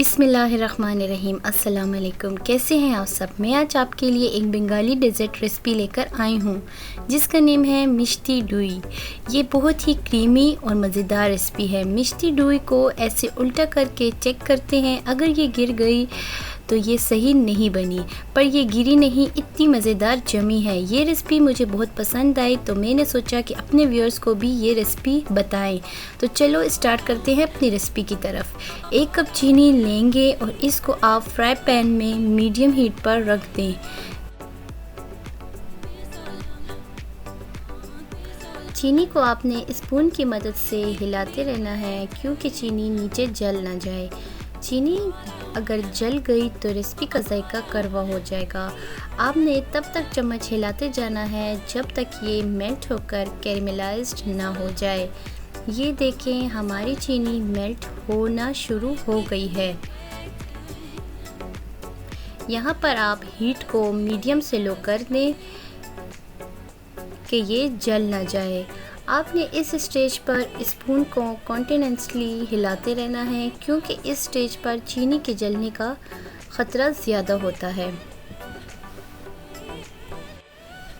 बिस्मिल्लाहिर्रहमानिर्रहीम। अस्सलाम वालेकुम। कैसे हैं आप सब? मैं आज आपके लिए एक बंगाली डेज़र्ट रेसिपी लेकर आई हूँ जिसका नेम है मिष्टी डुई। ये बहुत ही क्रीमी और मज़ेदार रेसिपी है। मिष्टी डुई को ऐसे उल्टा करके चेक करते हैं, अगर ये गिर गई तो ये सही नहीं बनी, पर ये गिरी नहीं, इतनी मज़ेदार जमी है। ये रेसिपी मुझे बहुत पसंद आई तो मैंने सोचा कि अपने व्यूअर्स को भी ये रेसिपी बताएं। तो चलो स्टार्ट करते हैं अपनी रेसिपी की तरफ। 1 कप चीनी लेंगे और इसको आप फ्राई पैन में मीडियम हीट पर रख दें। चीनी को आपने स्पून की मदद से हिलाते रहना है क्योंकि चीनी नीचे जल ना जाए। चीनी अगर जल गई तो रेसिपी का जायका कड़वा हो जाएगा। आपने तब तक चम्मच हिलाते जाना है जब तक ये मेल्ट होकर कैरेमलाइज्ड ना हो जाए। ये देखें, हमारी चीनी मेल्ट होना शुरू हो गई है। यहाँ पर आप हीट को मीडियम से लो कर दें कि ये जल ना जाए। आपने इस स्टेज पर स्पून को कॉन्टिन्यूसली हिलाते रहना है क्योंकि इस स्टेज पर चीनी के जलने का ख़तरा ज़्यादा होता है।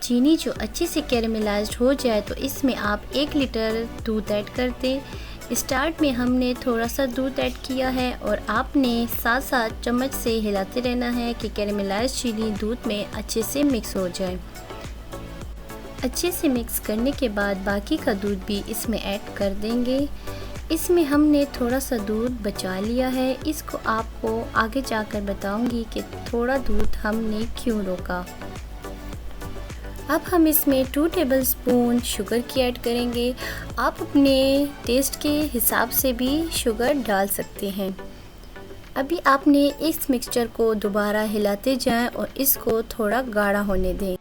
चीनी जो अच्छे से कैरेमलाइज्ड हो जाए तो इसमें आप 1 लीटर दूध ऐड कर दें। स्टार्ट में हमने थोड़ा सा दूध ऐड किया है और आपने साथ साथ चम्मच से हिलाते रहना है कि कैरेमलाइज्ड चीनी दूध में अच्छे से मिक्स हो जाए। अच्छे से मिक्स करने के बाद बाकी का दूध भी इसमें ऐड कर देंगे। इसमें हमने थोड़ा सा दूध बचा लिया है, इसको आपको आगे जाकर बताऊंगी कि थोड़ा दूध हमने क्यों रोका। अब हम इसमें 2 टेबलस्पून शुगर की ऐड करेंगे। आप अपने टेस्ट के हिसाब से भी शुगर डाल सकते हैं। अभी आपने इस मिक्सचर को दोबारा हिलाते जाएं और इसको थोड़ा गाढ़ा होने दें।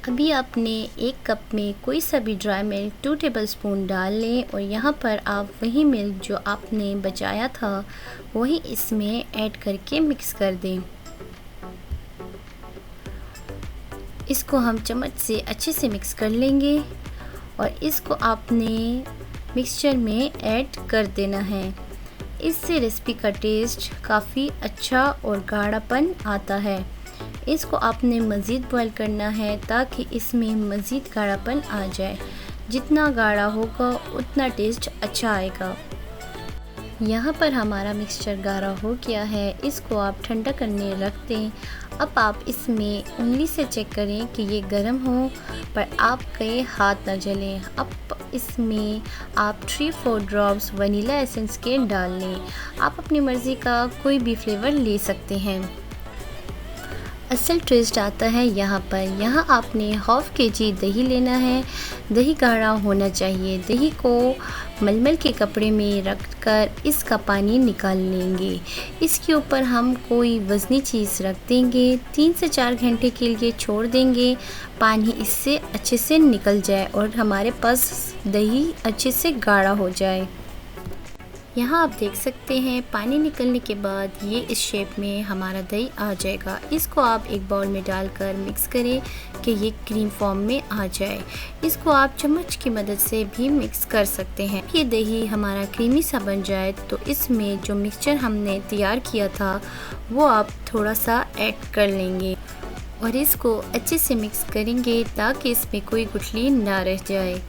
अभी आपने 1 कप में कोई सा भी ड्राई मिल्क 2 टेबलस्पून डाल लें और यहाँ पर आप वही मिल्क जो आपने बचाया था वही इसमें ऐड करके मिक्स कर दें। इसको हम चम्मच से अच्छे से मिक्स कर लेंगे और इसको आपने मिक्सचर में ऐड कर देना है। इससे रेसिपी का टेस्ट काफ़ी अच्छा और गाढ़ापन आता है। इसको आपने मज़ीद बॉईल करना है ताकि इसमें मज़ीद गाढ़ापन आ जाए। जितना गाढ़ा होगा उतना टेस्ट अच्छा आएगा। यहाँ पर हमारा मिक्सचर गाढ़ा हो गया है, इसको आप ठंडा करने रख दें। अब आप इसमें उंगली से चेक करें कि ये गर्म हो पर आपके हाथ न जलें। अब इसमें आप 3-4 ड्रॉप्स वनीला एसेंस के डाल लें। आप अपनी मर्ज़ी का कोई भी फ्लेवर ले सकते हैं। असल टेस्ट आता है यहाँ आपने ½ kg दही लेना है। दही गाढ़ा होना चाहिए। दही को मलमल के कपड़े में रख कर इसका पानी निकाल लेंगे। इसके ऊपर हम कोई वज़नी चीज़ रख देंगे। 3 से 4 घंटे के लिए छोड़ देंगे, पानी इससे अच्छे से निकल जाए और हमारे पास दही अच्छे से गाढ़ा हो जाए। यहाँ आप देख सकते हैं पानी निकलने के बाद ये इस शेप में हमारा दही आ जाएगा। इसको आप एक बाउल में डालकर मिक्स करें कि ये क्रीम फॉर्म में आ जाए। इसको आप चम्मच की मदद से भी मिक्स कर सकते हैं। ये दही हमारा क्रीमी सा बन जाए तो इसमें जो मिक्सचर हमने तैयार किया था वो आप थोड़ा सा ऐड कर लेंगे और इसको अच्छे से मिक्स करेंगे ताकि इसमें कोई गुठली ना रह जाए।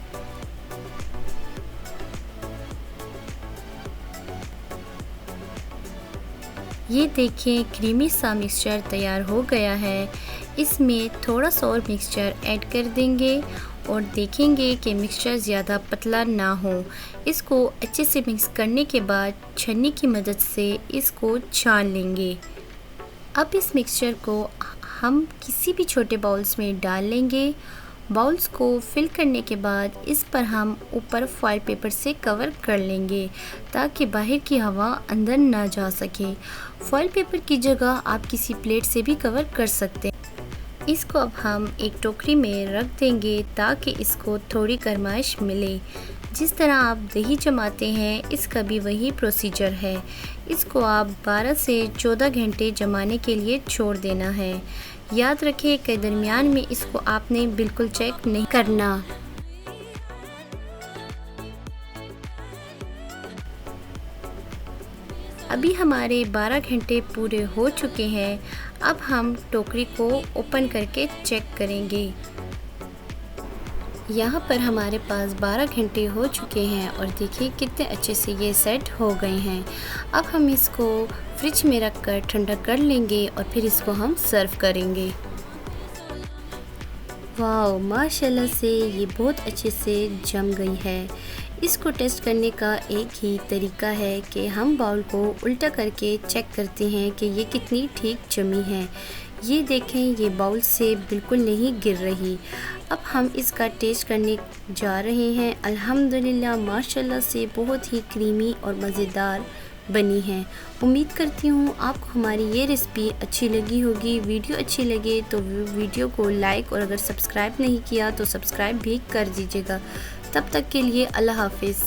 ये देखें, क्रीमी सा मिक्सचर तैयार हो गया है। इसमें थोड़ा सा और मिक्सचर ऐड कर देंगे और देखेंगे कि मिक्सचर ज़्यादा पतला ना हो। इसको अच्छे से मिक्स करने के बाद छन्नी की मदद से इसको छान लेंगे। अब इस मिक्सचर को हम किसी भी छोटे बाउल्स में डाल लेंगे। बाउल्स को फिल करने के बाद इस पर हम ऊपर फॉइल पेपर से कवर कर लेंगे ताकि बाहर की हवा अंदर ना जा सके। फॉइल पेपर की जगह आप किसी प्लेट से भी कवर कर सकते हैं। इसको अब हम एक टोकरी में रख देंगे ताकि इसको थोड़ी गर्माइश मिले। जिस तरह आप दही जमाते हैं इसका भी वही प्रोसीजर है। इसको आप 12 से 14 घंटे जमाने के लिए छोड़ देना है। याद रखें कि दरमियान में इसको आपने बिल्कुल चेक नहीं करना। अभी हमारे 12 घंटे पूरे हो चुके हैं। अब हम टोकरी को ओपन करके चेक करेंगे। यहाँ पर हमारे पास 12 घंटे हो चुके हैं और देखिए कितने अच्छे से ये सेट हो गए हैं। अब हम इसको फ्रिज में रख कर ठंडा कर लेंगे और फिर इसको हम सर्व करेंगे। वाह, माशाल्लाह से ये बहुत अच्छे से जम गई है। इसको टेस्ट करने का एक ही तरीका है कि हम बाउल को उल्टा करके चेक करते हैं कि ये कितनी ठीक जमी है। ये देखें, ये बाउल से बिल्कुल नहीं गिर रही। अब हम इसका टेस्ट करने जा रहे हैं। अल्हम्दुलिल्लाह माशाल्लाह से बहुत ही क्रीमी और मज़ेदार बनी है। उम्मीद करती हूँ आपको हमारी ये रेसिपी अच्छी लगी होगी। वीडियो अच्छी लगे तो वीडियो को लाइक और अगर सब्सक्राइब नहीं किया तो सब्सक्राइब भी कर दीजिएगा। तब तक के लिए अल्लाह हाफिज़।